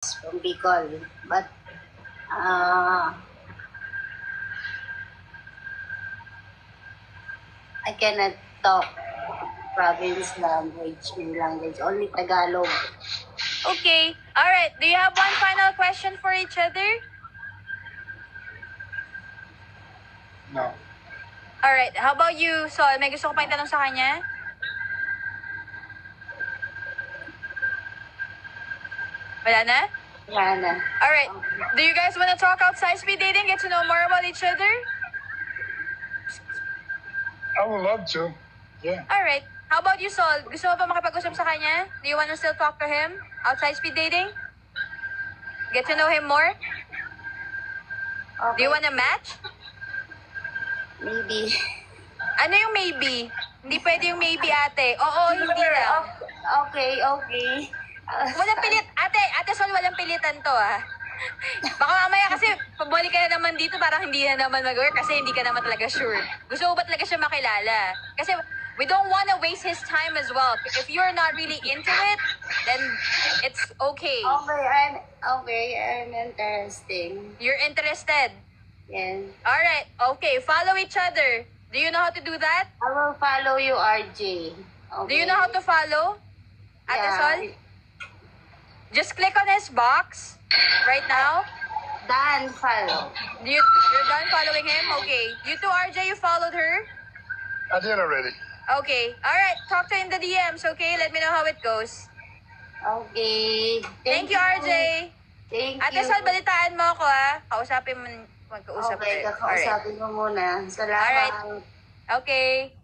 from Bicol, but I cannot talk province language, main language, only Tagalog. Okay. Alright. Do you have one final question for each other? No. Alright. How about you, Sol? May gusto ko pa itanong sa kanya? Wala na? Wala na. Alright. Do you guys want to talk outside speed dating? Get to know more about each other? I would love to. Yeah. Alright. How about you, Sol? Gusto mo pa makipag-usap sa kanya? Do you want to still talk to him outside speed dating? Get to know him more? Okay. Do you want to match? Maybe. Ano yung maybe? Hindi pwede yung maybe, ate. Oo, hindi lang. Okay. Walang pilit. Ate Sol, walang pilitan to, ah. Baka mamaya kasi pabalik ka na naman dito, parang hindi na naman mag-work kasi hindi ka naman talaga sure. Gusto mo ba talaga siya makilala? Kasi we don't want to waste his time as well. If you're not really into it, then it's okay. Okay, I'm interesting. You're interested? Yes. Alright, okay. Follow each other. Do you know how to do that? I will follow you, RJ. Okay. Do you know how to follow? Ate Sol? Just click on his box right now. Dan, follow. You're done following him? Okay. You too, RJ, you followed her? I did already. Okay. Alright, talk to in the DMs, okay? Let me know how it goes. Okay. Thank you, RJ. Thank Ate you. Sol, balitaan mo ako, ha? Kausapin mo, magkausap Okay, tayo. kakausapin mo muna. Salamat. Okay.